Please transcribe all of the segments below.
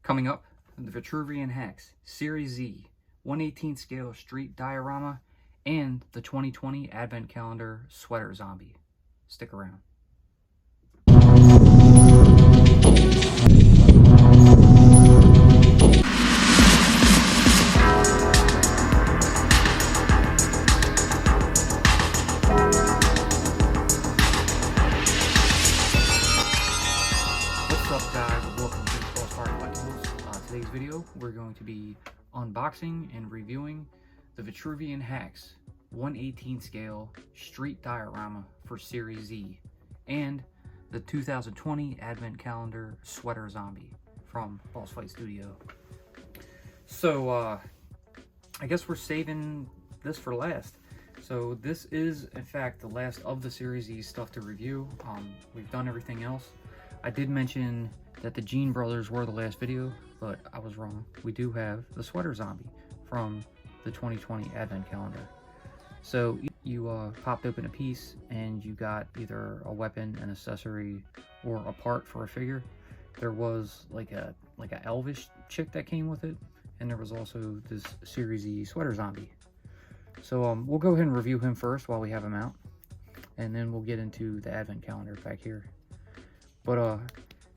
Coming up, the Vitruvian H.A.C.K.S Series Z 1/18 scale street diorama and the 2020 Advent Calendar sweater zombie. Stick around. What's up, guys? Welcome to Today's video, we're going to be unboxing and reviewing the Vitruvian H.A.C.K.S 1/18 scale street diorama for Series Z and the 2020 Advent Calendar sweater zombie from Boss Fight Studio. So I guess we're saving this for last. So this is in fact the last of the Series Z stuff to review. We've done everything else. I did mention that the Jean Brothers were the last video, but I was wrong. We do have the sweater zombie from the 2020 Advent Calendar. So you popped open a piece and you got either a weapon, an accessory, or a part for a figure. There was like a elvish chick that came with it, and there was also this Series Z sweater zombie. So we'll go ahead and review him first while we have him out, and then we'll get into the Advent Calendar back here. But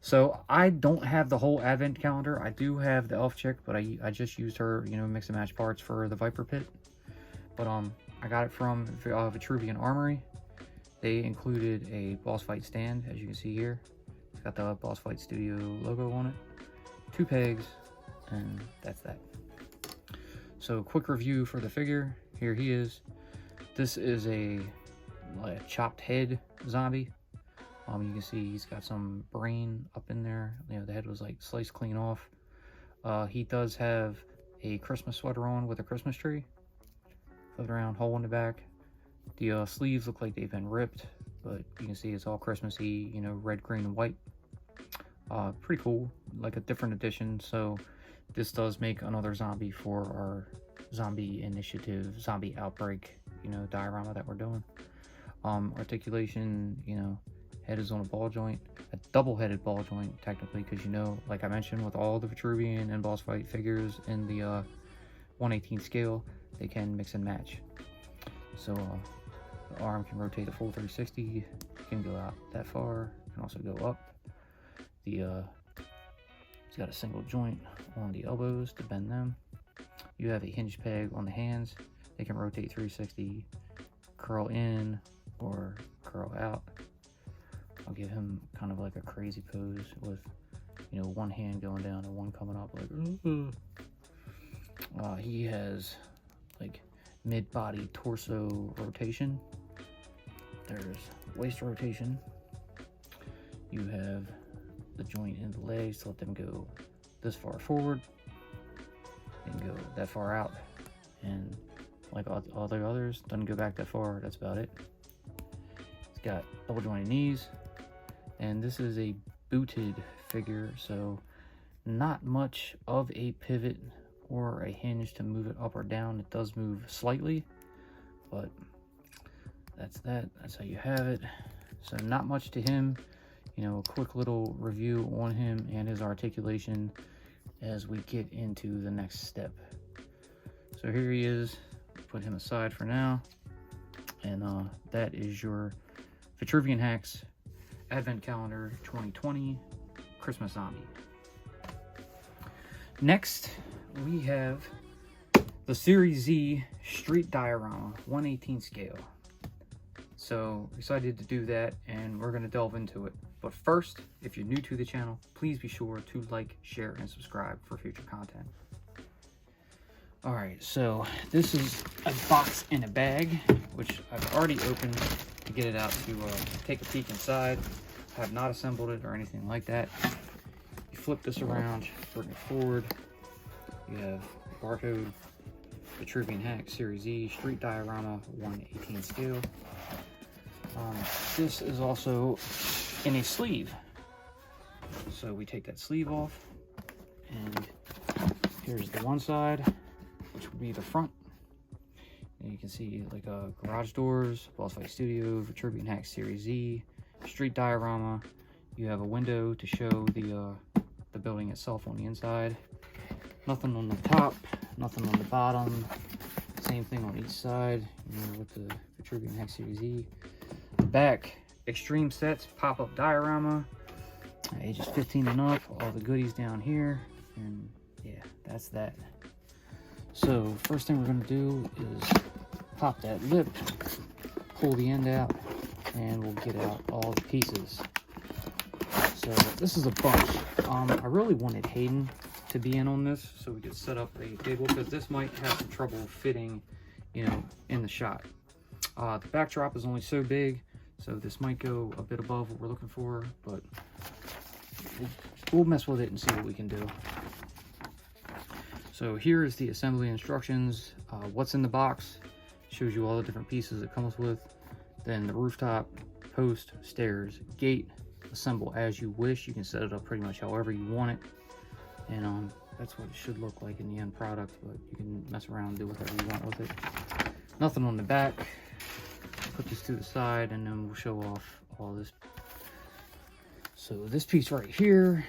so I don't have the whole Advent Calendar. I do have the elf chick, but I just used her, you know, mix and match parts for the Viper Pit. But I got it from Vitruvian Armory. They included a Boss Fight stand, as you can see here. It's got the Boss Fight Studio logo on it, 2 pegs, and that's that. So quick review for the figure. Here he is. This is a chopped head zombie. You can see he's got some brain up in there. You know, the head was like sliced clean off. He does have a Christmas sweater on with a Christmas tree. Flip around, hole in the back. The sleeves look like they've been ripped, but you can see it's all Christmassy, you know, red, green, and white. Pretty cool, like a different edition. So this does make another zombie for our zombie initiative, zombie outbreak, you know, diorama that we're doing. Articulation, you know, head is on a ball joint, a double-headed ball joint technically, because, you know, like I mentioned, with all the Vitruvian and Boss Fight figures in the 1/18 scale, they can mix and match. So the arm can rotate a full 360, can go out that far, can also go up. It's got a single joint on the elbows to bend them. You have a hinge peg on the hands. They can rotate 360, curl in or curl out. I'll give him kind of like a crazy pose with, you know, one hand going down and one coming up like, he has like mid-body torso rotation. There's waist rotation. You have the joint in the legs to let them go this far forward and go that far out. And like all the others, doesn't go back that far. That's about it. It's got double jointed knees. And this is a booted figure, so not much of a pivot or a hinge to move it up or down. It does move slightly, but that's that. That's how you have it. So not much to him. You know, a quick little review on him and his articulation as we get into the next step. So here he is. Put him aside for now. And that is your Vitruvian H.A.C.K.S Advent Calendar 2020 Christmas Zombie. Next, we have the Series Z Street Diorama 1/18 scale. So excited to do that, and we're going to delve into it. But first, if you're new to the channel, please be sure to like, share, and subscribe for future content. Alright, so this is a box in a bag, which I've already opened to get it out to take a peek inside. I have not assembled it or anything like that. You flip this around, bring it forward. You have barcode, Vitruvian H.A.C.K.S Series Z Street Diorama 1/18 scale. This is also in a sleeve. So we take that sleeve off, and here's the one side, which would be the front. And you can see like garage doors, Boss Fight Studio, Vitruvian H.A.C.K.S Series Z, street diorama. You have a window to show the building itself on the inside. Nothing on the top, nothing on the bottom. Same thing on each side, you know, with the Vitruvian H.A.C.K.S Series Z. Back, extreme sets, pop-up diorama, ages 15 and up, all the goodies down here, and yeah, that's that. So first thing we're going to do is pop that lip, pull the end out, and we'll get out all the pieces. So this is a bunch. I really wanted Hayden to be in on this so we could set up a table, because this might have some trouble fitting, you know, in the shot. The backdrop is only so big, so this might go a bit above what we're looking for, but we'll mess with it and see what we can do. So here is the assembly instructions. What's in the box, shows you all the different pieces it comes with. Then the rooftop, post, stairs, gate, assemble as you wish. You can set it up pretty much however you want it. And that's what it should look like in the end product, but you can mess around and do whatever you want with it. Nothing on the back. Put this to the side, and then we'll show off all this. So this piece right here,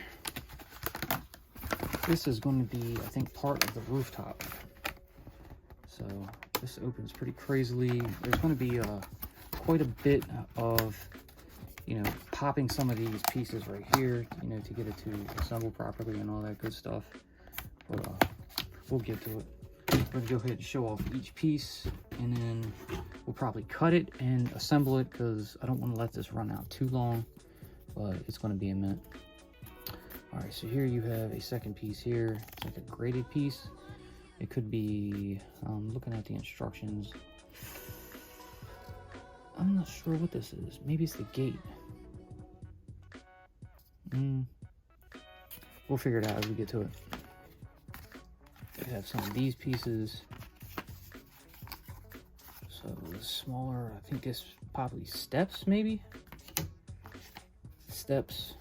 this is going to be, I think, part of the rooftop. So this opens pretty crazily. There's going to be quite a bit of, you know, popping some of these pieces right here, you know, to get it to assemble properly and all that good stuff. But we'll get to it. We're going to go ahead and show off each piece, and then we'll probably cut it and assemble it, because I don't want to let this run out too long, but it's going to be a minute. All right, so here you have a second piece here. It's like a graded piece. It could be, looking at the instructions, I'm not sure what this is. Maybe it's the gate. We'll figure it out as we get to it. We have some of these pieces. So the smaller, I think it's probably steps, maybe? Steps.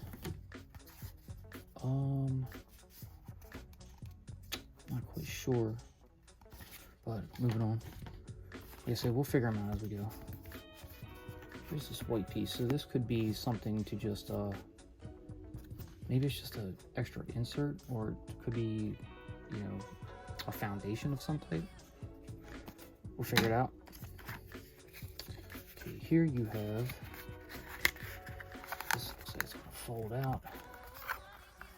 Not quite sure. But moving on. Like I said, we'll figure them out as we go. Here's this white piece. So this could be something to just, maybe it's just an extra insert, or it could be, you know, a foundation of some type. We'll figure it out. Okay, here you have, this looks like it's going to fold out.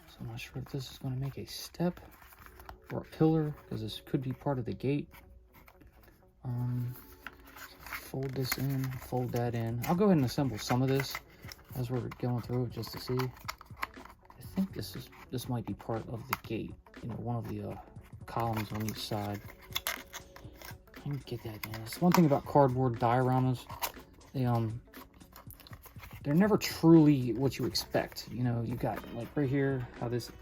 So I'm not sure if this is going to make a step or a pillar, because this could be part of the gate. Fold this in, fold that in. I'll go ahead and assemble some of this as we're going through it, just to see. I think this might be part of the gate, you know, one of the columns on each side. I can get that in. It's one thing about cardboard dioramas, they're never truly what you expect. You know, you got like right here how this,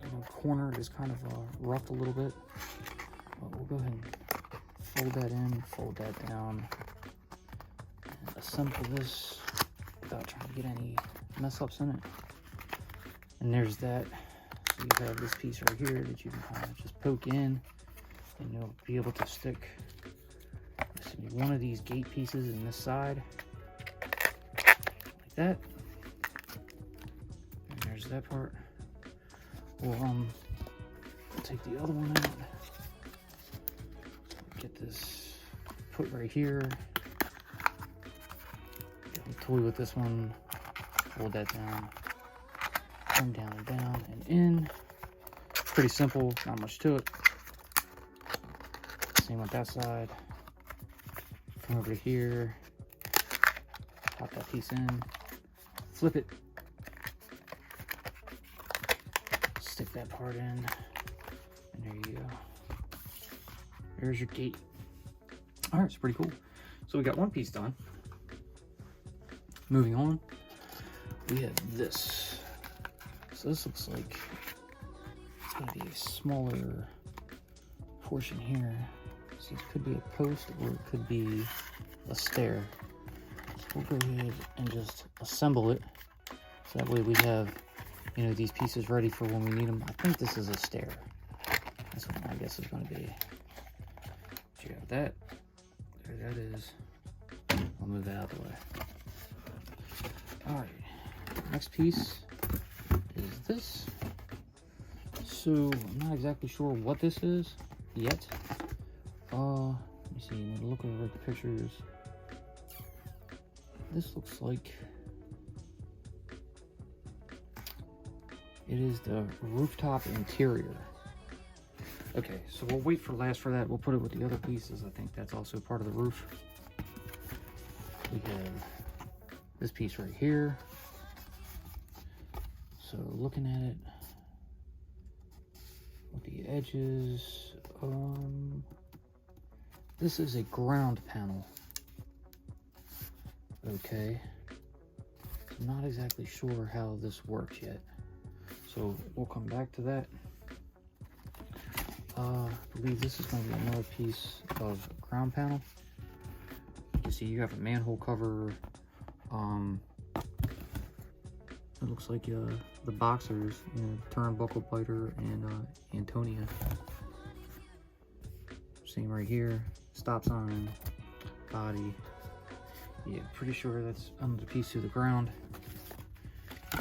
you know, corner is kind of roughed a little bit. But we'll go ahead and fold that in, fold that down, and assemble this without trying to get any mess ups in it. And there's that. So you have this piece right here that you can kind of just poke in, and you'll be able to stick one of these gate pieces in this side, like that. And there's that part. We'll take the other one out. Get this put right here. Toy with this one. Hold that down. Come down and down and in. Pretty simple, not much to it. Same with that side. Come over here. Pop that piece in. Flip it. Stick that part in. And there you go. There's your gate. All right, it's pretty cool. So we got one piece done. Moving on, we have this. So this looks like it's going to be a smaller portion here. So it could be a post, or it could be a stair. So we'll go ahead and just assemble it. So that way we have, you know, these pieces ready for when we need them. I think this is a stair. That's what my guess is going to be. So you have that. There that is. I'll move that out of the way. All right. Next piece is this. So I'm not exactly sure what this is yet. Let me see, when I look over at the pictures, this looks like it is the rooftop interior. Okay, so we'll wait for last for that. We'll put it with the other pieces. I think that's also part of the roof. We have this piece right here. So looking at it with the edges, this is a ground panel. Okay, I'm not exactly sure how this works yet, so we'll come back to that. I believe this is going to be another piece of ground panel. You can see you have a manhole cover. It looks like the boxers, turnbuckle biter and Antonia. Same right here. Stop sign, body. Yeah, pretty sure that's under the piece to the ground.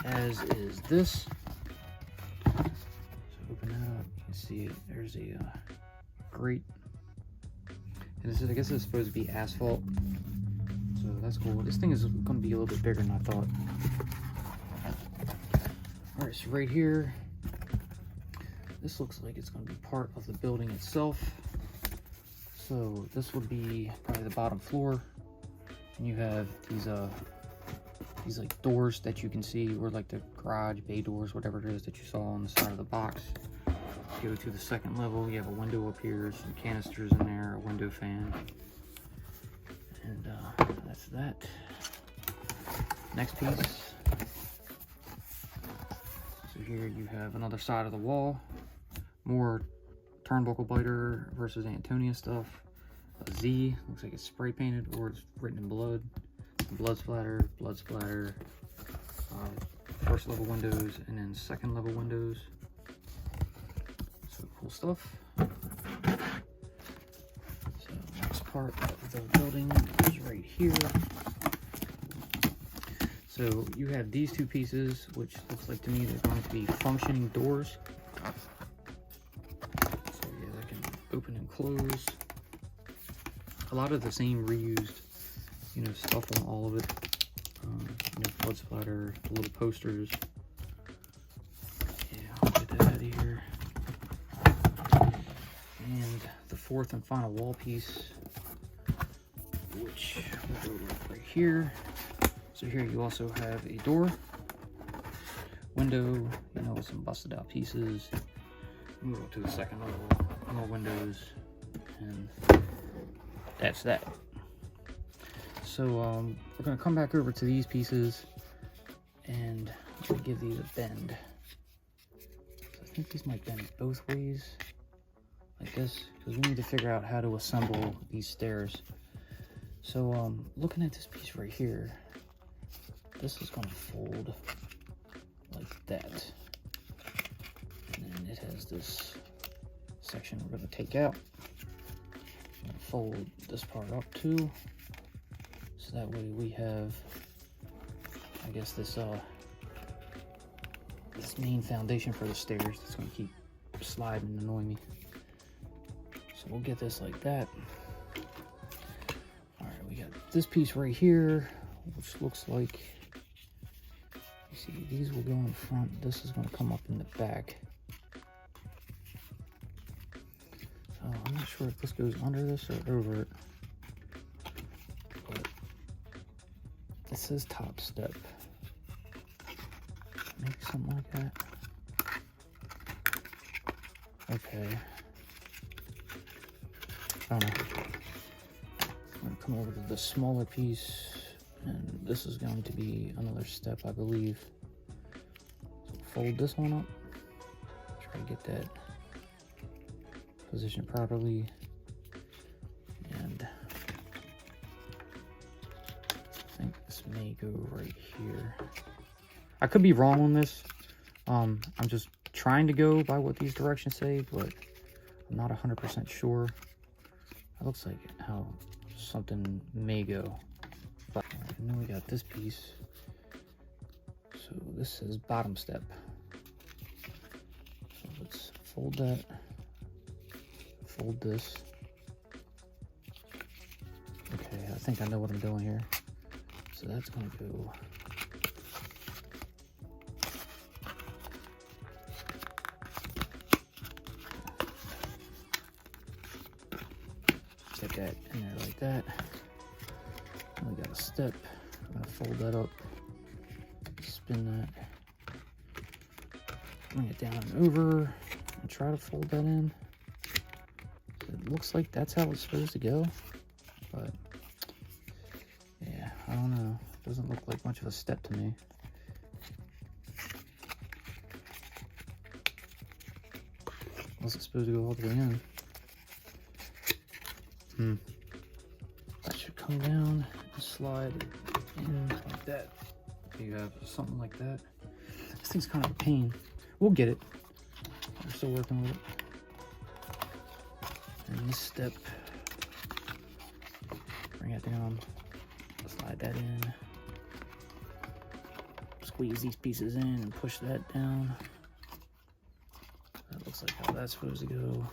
As is this. So open that up. You can see it. There's a grate. And this is, I guess it's supposed to be asphalt. So that's cool. This thing is going to be a little bit bigger than I thought. Alright, so right here, this looks like it's going to be part of the building itself. So this would be probably the bottom floor. And you have these like doors that you can see, or like the garage bay doors, whatever it is that you saw on the side of the box. Go to the second level, you have a window up here, some canisters in there, a window fan. And that's that. Next piece. So here you have another side of the wall. More turnbuckle biter versus Antonia stuff. A Z, looks like it's spray painted or it's written in blood. Blood splatter, first level windows and then second level windows. So cool stuff. So next part of the building is right here. So you have these two pieces, which looks like to me they're going to be functioning doors. So yeah, that can open and close. A lot of the same reused, stuff on all of it. Blood splatter, the little posters. Yeah, I'll get that out of here. And the fourth and final wall piece, which will go right here. So here you also have a door, window, with some busted out pieces. Move up to the second level, more windows, and that's that. So we're going to come back over to these pieces and give these a bend. So I think these might bend both ways, like this, because we need to figure out how to assemble these stairs. So looking at this piece right here, this is going to fold like that. And then it has this section we're going to take out. I'm going to fold this part up too. So that way we have, I guess, this main foundation for the stairs that's going to keep sliding and annoying me. So we'll get this like that. All right, we got this piece right here, which looks like, you see, these will go in front. This is going to come up in the back. So I'm not sure if this goes under this or over it. It says top step. Maybe something like that. Okay. I don't know. I'm going to come over to the smaller piece, and this is going to be another step, I believe. So fold this one up. Try to get that positioned properly. And I think this may go right here. I could be wrong on this. I'm just trying to go by what these directions say, but I'm not 100% sure. It looks like how something may go. But and then we got this piece. So this says bottom step. So let's fold that, fold this. Okay, I think I know what I'm doing here. So that's gonna go get that in there like that. And we got a step. I'm gonna fold that up, spin that, bring it down and over, and try to fold that in. It looks like that's how it's supposed to go, but yeah, I don't know. It doesn't look like much of a step to me. Was it supposed to go all the way in? That should come down and slide in like that. You have something like that. This thing's kind of a pain. We'll get it. We're still working with it. And this step, bring it down, slide that in, squeeze these pieces in and push that down. That looks like how that's supposed to go.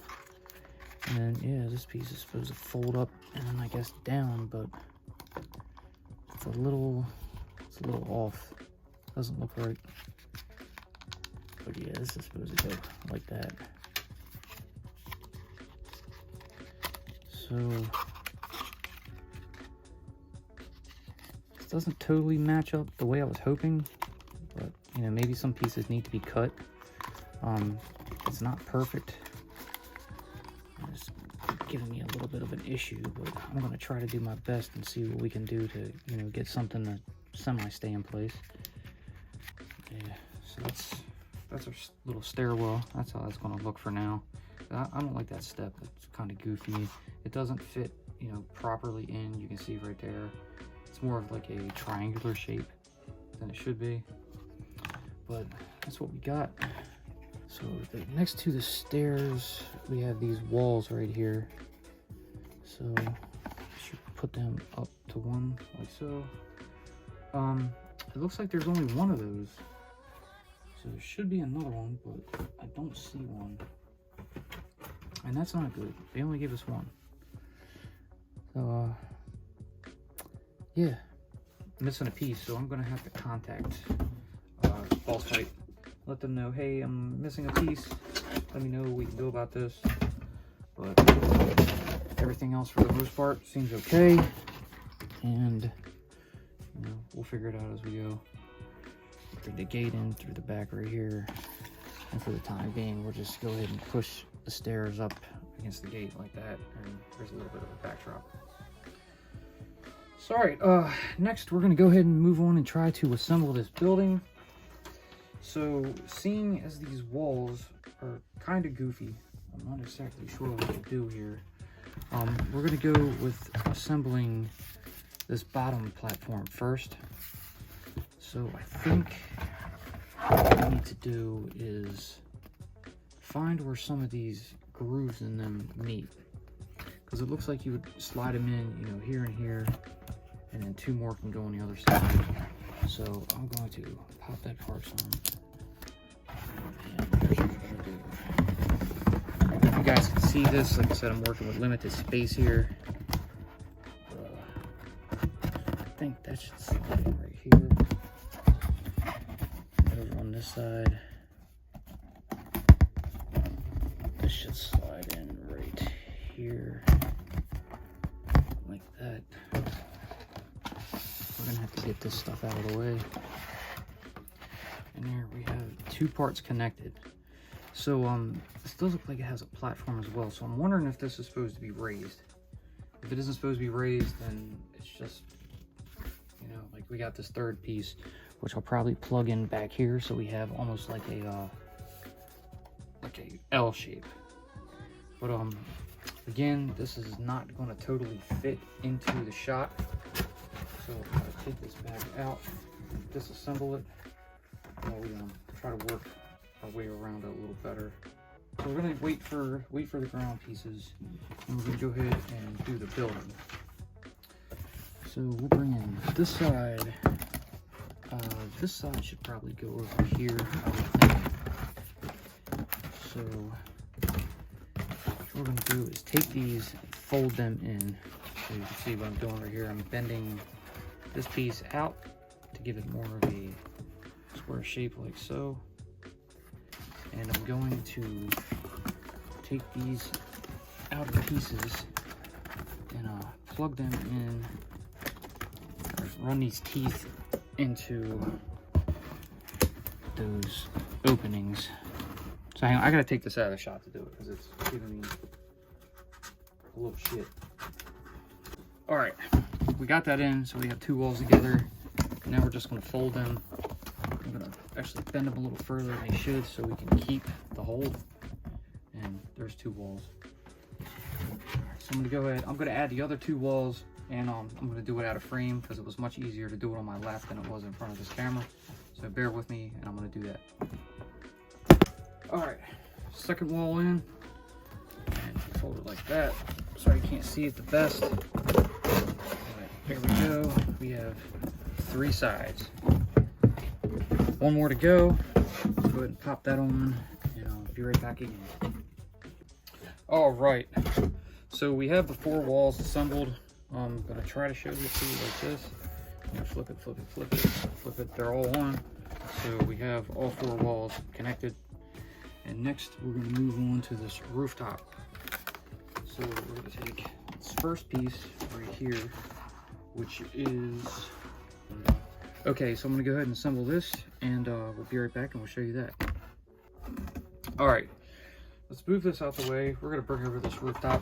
And then, yeah, this piece is supposed to fold up and then I guess down, but it's a little off. Doesn't look right. But yeah, this is supposed to go like that. So this doesn't totally match up the way I was hoping, but you know, maybe some pieces need to be cut. It's not perfect. It's giving me a little bit of an issue, but I'm gonna try to do my best and see what we can do to, you know, get something to semi-stay in place. Yeah, so that's our little stairwell. That's how that's gonna look for now. I don't like that step. It's kind of goofy. It doesn't fit, you know, properly in. You can see right there. It's more of like a triangular shape than it should be. But that's what we got. So next to the stairs, we have these walls right here. So I should put them up to one like so. It looks like there's only one of those. So there should be another one, but I don't see one. And that's not good. They only gave us one. So, yeah. Missing a piece, so I'm gonna have to contact Ball Site. Let them know, hey, I'm missing a piece. Let me know what we can do about this. But everything else for the most part seems okay. And, you know, we'll figure it out as we go. Through the gate in, through the back right here. And for the time being, we'll just go ahead and push the stairs up against the gate like that. And there's a little bit of a backdrop. So, alright, next we're going to go ahead and move on and try to assemble this building. So, seeing as these walls are kind of goofy, I'm not exactly sure what to do here. We're going to go with assembling this bottom platform first. So, I think what we need to do is find where some of these grooves in them meet. Because it looks like you would slide them in, you know, here and here. And then two more can go on the other side. So I'm going to pop that parts on. And here's what we're going to do. If you guys can see this, like I said, I'm working with limited space here. I think that should slide in right here. Over on this side. This should slide in right here. Like that. We're gonna have to get this stuff out of the way. And here we have two parts connected. So this does look like it has a platform as well. So I'm wondering if this is supposed to be raised. If it isn't supposed to be raised, then it's just, you know, like we got this third piece, which I'll probably plug in back here, so we have almost like a L shape. But again, this is not going to totally fit into the shot. So I'm going to take this back out, disassemble it, while we try to work our way around it a little better. So we're going to wait for the ground pieces, and we're going to go ahead and do the building. So we'll bring in this side. This side should probably go over here, I would think. So what we're going to do is take these, fold them in. So you can see what I'm doing right here. I'm bending this piece out to give it more of a square shape like so. And I'm going to take these outer pieces and plug them in, or run these teeth into those openings. So hang on, I gotta take this out of the shop to do it because it's giving me a little shit. All right, we got that in, so we have two walls together. Now we're just gonna fold them. I'm gonna actually bend them a little further than they should so we can keep the hold. And there's two walls. So I'm gonna go ahead, I'm gonna add the other two walls, and I'm gonna do it out of frame because it was much easier to do it on my lap than it was in front of this camera. So bear with me, and I'm gonna do that. All right, second wall in, and fold it like that so you can't see it the best. All right, there we go. We have three sides. One more to go. Go ahead and pop that on, and I'll be right back again. All right, so we have the four walls assembled. I'm gonna try to show you like this. I'm gonna flip it, flip it, flip it, flip it. They're all on. So we have all four walls connected. And next we're gonna move on to this rooftop. So we're gonna take this first piece right here, which is, okay, so I'm gonna go ahead and assemble this, and we'll be right back and we'll show you that. All right, let's move this out the way. We're gonna bring over this rooftop.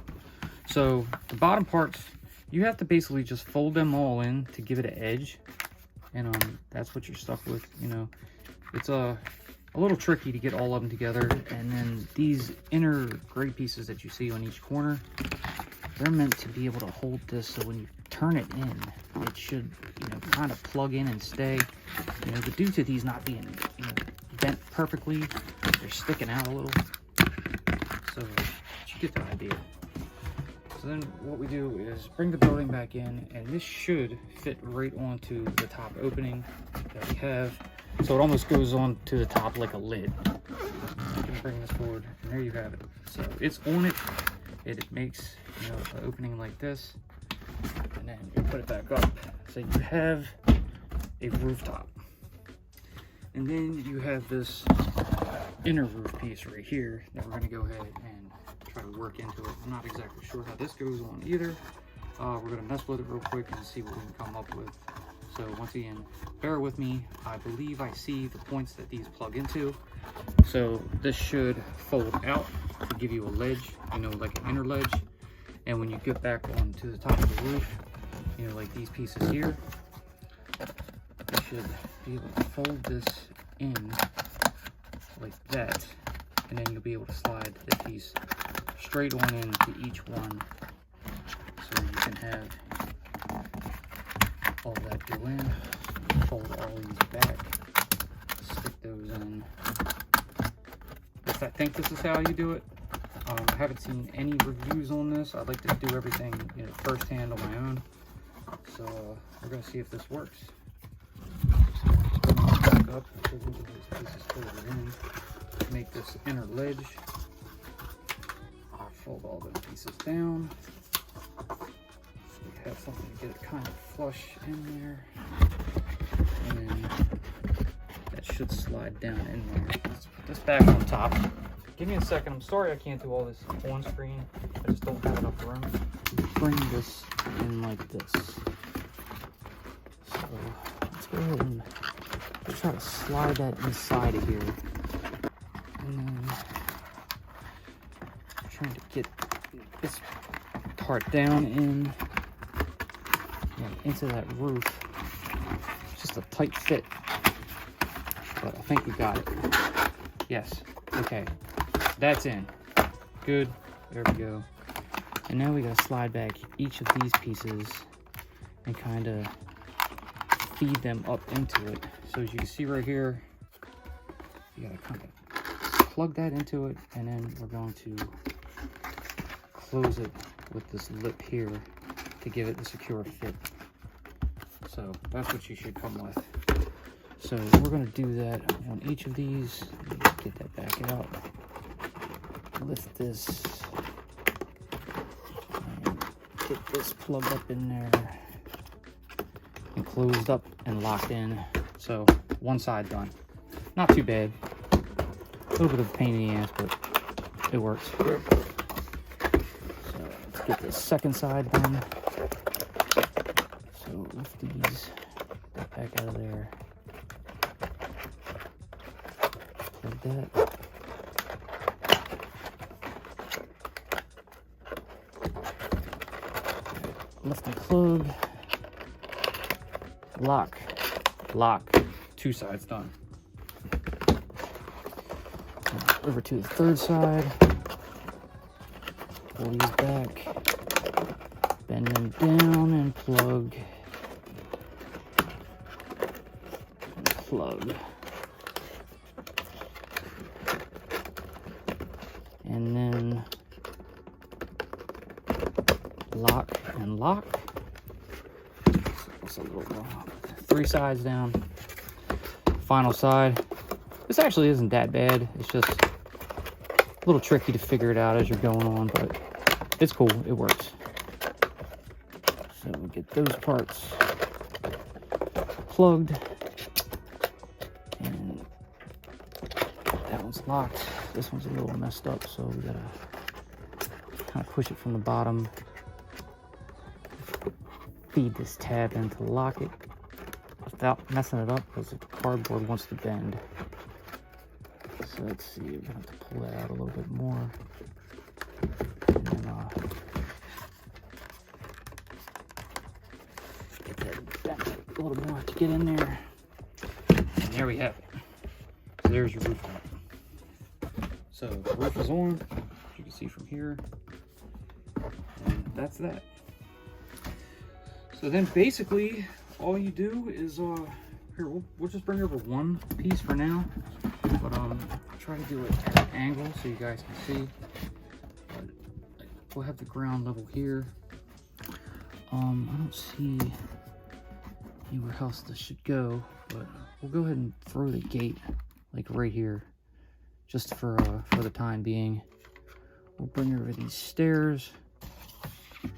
So the bottom parts, you have to basically just fold them all in to give it an edge, and that's what you're stuck with. You know, it's a little tricky to get all of them together. And then these inner gray pieces that you see on each corner, they're meant to be able to hold this, so when you turn it in, it should, you know, kind of plug in and stay. You know, but due to these not being, you know, bent perfectly, they're sticking out a little. So you get the idea. So then what we do is bring the building back in, and this should fit right onto the top opening that we have. So it almost goes on to the top like a lid. You can bring this forward, and there you have it. So it's on it. It makes, you know, an opening like this, and then you put it back up. So you have a rooftop. And then you have this inner roof piece right here that we're going to go ahead and try to work into it. I'm not exactly sure how this goes on either. We're going to mess with it real quick and see what we can come up with. So once again, bear with me. I believe I see the points that these plug into. So this should fold out to give you a ledge, you know, like an inner ledge. And when you get back onto the top of the roof, you know, like these pieces here, you should be able to fold this in like that. And then you'll be able to slide the piece straight on into each one. So you can have all that go in, fold all these back, stick those in. I think this is how you do it. I haven't seen any reviews on this. I like to do everything, you know, firsthand on my own. So we're gonna see if this works. So bring this back up, so these pieces folded in, make this inner ledge. I'll fold all those pieces down. Have something to get it kind of flush in there, and then that should slide down in there. Let's put this back on top. Give me a second. I'm sorry I can't do all this on screen. I just don't have enough room. Bring this in like this. So let's go ahead and try to slide that inside of here, and then I'm trying to get this part down in. Into that roof. It's just a tight fit, but I think we got it. Yes. Okay, that's in. Good. There we go. And now we gotta slide back each of these pieces and kind of feed them up into it. So as you can see right here, you gotta kind of plug that into it, and then we're going to close it with this lip here to give it the secure fit. So that's what you should come with. So we're going to do that on each of these. Get that back out. lift this and get this plugged up in there and closed up and locked in. So one side done. Not too bad. A little bit of a pain in the ass, but it works. So let's get this second side done. So lift these back out of there. Like that. Lift and plug. Lock. Lock. Two sides done. Over to the third side. Pull these back. Bend them down and plug. And plug. And then lock and lock. It's a little wrong. Three sides down. Final side. This actually isn't that bad. It's just a little tricky to figure it out as you're going on, but it's cool. It works. So we'll get those parts plugged. And that one's locked. This one's a little messed up, so we gotta kind of push it from the bottom. Feed this tab in to lock it without messing it up, because the cardboard wants to bend. So let's see, we're gonna have to pull that out a little bit more. And then get that bent a little more to get in there. And there we have it. So there's your roof on. So the roof is on, as you can see from here. And that's that. So then basically all you do is here we'll just bring over one piece for now, but I'll try to do it at an angle so you guys can see. But we'll have the ground level here. I don't see anywhere else this should go, but we'll go ahead and throw the gate like right here, just for the time being. We'll bring over these stairs,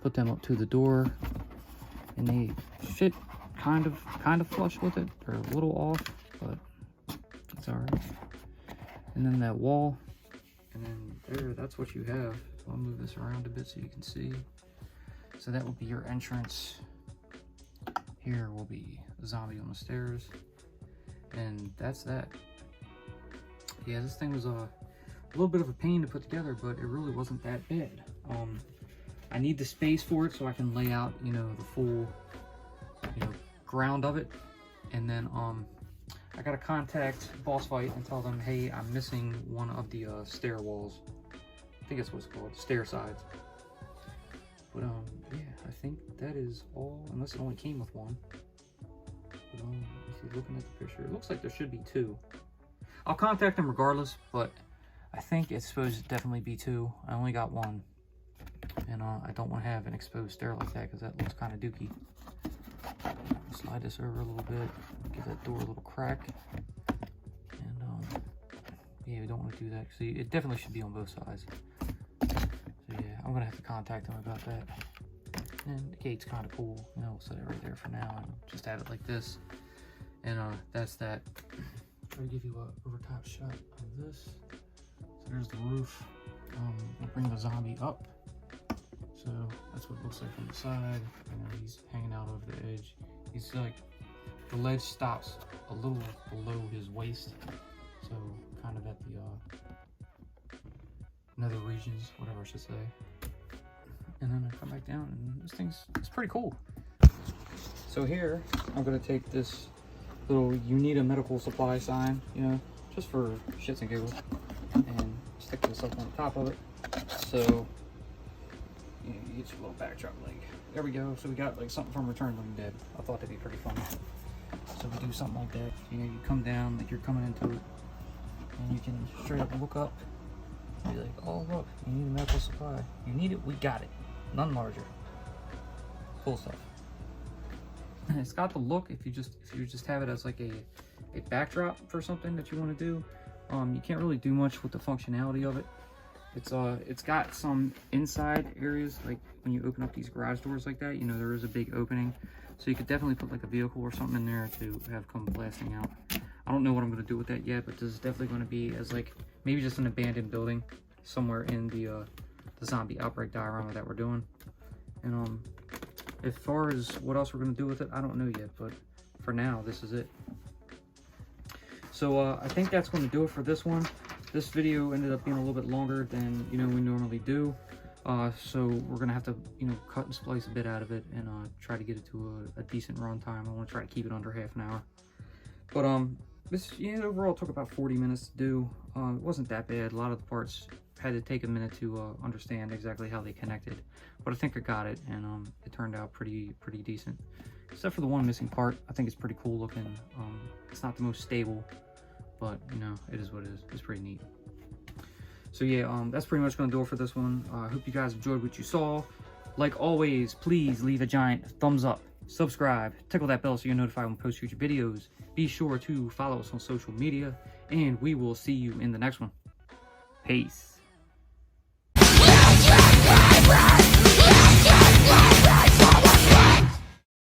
put them up to the door. And they fit kind of flush with it. They're a little off, but it's all right. And then that wall, and then there, that's what you have. So I'll move this around a bit so you can see. So that will be your entrance. Here will be the zombie on the stairs, and that's that. Yeah, this thing was a little bit of a pain to put together, but it really wasn't that bad. I need the space for it so I can lay out, you know, the full, you know, ground of it. And then I gotta contact Boss Fight and tell them, hey, I'm missing one of the stair walls. I think that's what it's called, stair sides. But yeah, I think that is all, unless it only came with one. But if you're looking at the picture, it looks like there should be two. I'll contact them regardless, but I think it's supposed to definitely be two. I only got one. And I don't want to have an exposed stair like that, because that looks kind of dookie. Slide this over a little bit, give that door a little crack. And yeah, we don't want to do that. See, it definitely should be on both sides. So yeah, I'm gonna have to contact them about that. And the gate's kind of cool. You know, we'll set it right there for now and just have it like this. And that's that. I'll give you a overtop shot of this. So there's the roof. We'll bring the zombie up. So that's what it looks like from the side. And he's hanging out over the edge. He's like, the ledge stops a little below his waist. So kind of at the nether regions, whatever I should say. And then I come back down, and this it's pretty cool. So here, I'm gonna take this little Uneeda Medical Supply sign, you know, just for shits and giggles, and stick this up on the top of it. So you get your little backdrop leg. There we go. So we got like something from Return of the Living Dead. I thought that'd be pretty fun. So we do something like that. You know, you come down like you're coming into it, and you can straight up look up. Be like, oh look, you need a medical supply. You need it, we got it. None larger. Cool stuff. And it's got the look. If you just have it as like a backdrop for something that you want to do, you can't really do much with the functionality of it. It's got some inside areas, like when you open up these garage doors like that, you know, there is a big opening. So you could definitely put like a vehicle or something in there to have come blasting out. I don't know what I'm going to do with that yet, but this is definitely going to be as like maybe just an abandoned building somewhere in the zombie outbreak diorama that we're doing. And as far as what else we're going to do with it, I don't know yet, but for now, this is it. So I think that's going to do it for this one. This video ended up being a little bit longer than, you know, we normally do. So we're going to have to, you know, cut and splice a bit out of it and try to get it to a decent run time. I want to try to keep it under half an hour. But this, you know, overall took about 40 minutes to do. It wasn't that bad. A lot of the parts had to take a minute to understand exactly how they connected. But I think I got it, and it turned out pretty decent. Except for the one missing part. I think it's pretty cool looking. It's not the most stable, but, you know, it is what it is. It's pretty neat. So yeah, that's pretty much going to do it for this one. I hope you guys enjoyed what you saw. Like always, please leave a giant thumbs up, subscribe, tickle that bell so you're notified when we post future videos. Be sure to follow us on social media, and we will see you in the next one. Peace.